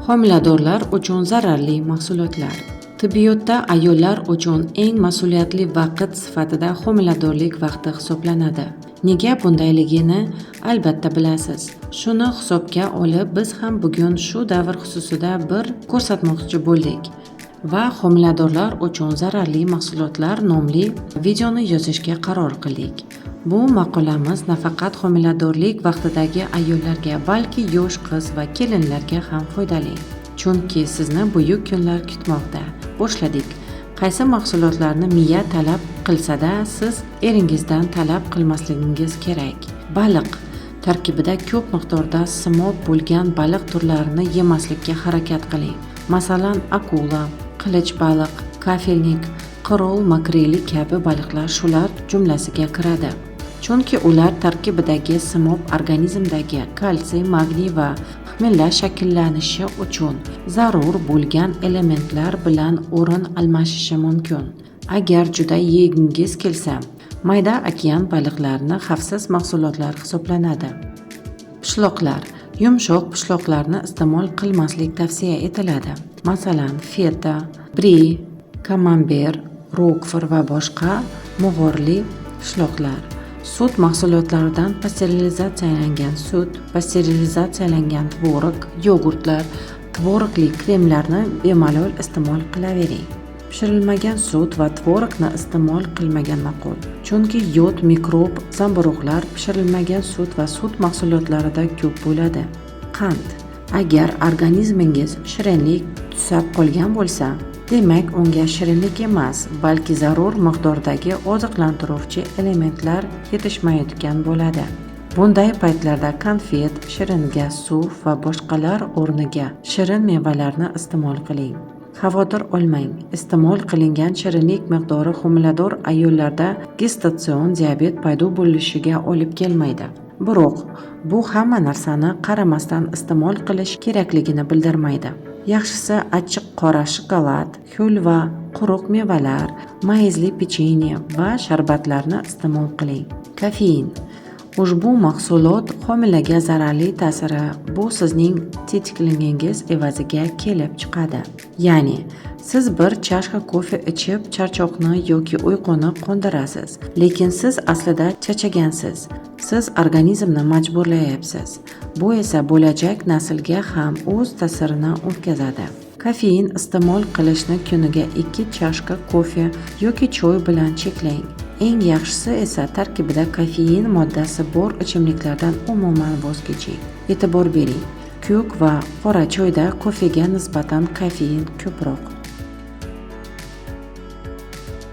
Homiladorlar uchun zararli mahsulotlar. Tibbiyotda ayollar uchun eng mas'uliyatli vaqt sifatida homiladorlik vaqti hisoblanadi. Nega bundayligini albatta bilasiz. Shuni hisobga olib biz ham bugun shu davr xususida bir ko'rsatmoqchi bo'ldik va homiladorlar uchun zararli mahsulotlar nomli videoni yozishga qaror qildik. Bu maqolamiz nafaqat homiladorlik vaqtidagi ayollarga, balki yosh qiz va kelinlarga ham foydali. Chunki sizni buyuk kunlar kutmoqda. Boshladik. Qaysi mahsulotlarni miya talab qilsa-da, siz eringizdan talab qilmasligingiz kerak. Baliq. Tarkibida ko'p miqdorda simob bo'lgan baliq turlarini yemaslikka harakat qiling. Masalan, akula, qilich baliq, kafelnik, qirol makreli kabi baliqlar shular jumlasiga kiradi. Chunki ular tarkibidagi simob organizmdagi kalsiy, magniy va xmelar shakllanishi uchun zarur bo'lgan elementlar bilan o'rin almashishi mumkin. Agar juda yegingiz kelsa, mayda okean baliqlarini xavfsiz mahsulotlar hisoblanadi. Pishloqlar. Yumshoq pishloqlarni iste'mol qilmaslik tavsiya etiladi. Masalan, feta, brie, kamamber, rokfor va boshqa mog'orli pishloqlar. Sut mahsulotlaridan pasterilizatsiyalangan sut, pasterilizatsiyalangan tvorog, yogurtlar, tvorogli kremlarni bemalol iste'mol qilavering. Pishirilmagan sut va tvorogni iste'mol qilmagan ma'qul. Chunki yod, mikrob, zamburug'lar pishirilmagan sut va sut mahsulotlarida ko'p bo'ladi. Qand. Agar organizmingiz shirinlik tusab qolgan bo'lsa, demak unga shirinlik emas, balki zarur miqdordagi oziqlantiruvchi elementlar yetishmayotgan bo'ladi. Bunday paytlarda konfet, shirin gaz suv va boshqalar o'rniga shirin mevalarni iste'mol qiling. Xavotir olmang. Iste'mol qilingan shirinlik miqdori homilador ayollarda gestatsion diabet paydo bo'lishiga olib kelmaydi. Biroq bu hamma narsani qaramasdan iste'mol qilish kerakligini bildirmaydi. Yaxshisi achchiq qora shokolad, ho'l va quruq mevalar, mayizli pechenye va sharbatlarni iste'mol qiling. Kofein. Ushbu mahsulot homilaga zararli ta'siri bu sizning tetikligingiz evaziga kelib chiqadi. Ya'ni, siz bir chashka kofe ichib charchoqni yoki uyquni qondirasiz, lekin siz aslida charchagansiz. Siz organizmni majburlayapsiz. Bu esa bo'lajak naslga ham o'z ta'sirini o'tkazadi. Kofein iste'mol qilishni kuniga 2 chashka kofe yoki choy bilan cheklang. Eng yaxshisi esa tarkibida kofein moddasi bor ichimliklardan umuman voz keching. E'tibor bering. Ko'k va qora choyda kofega nisbatan kofein ko'proq.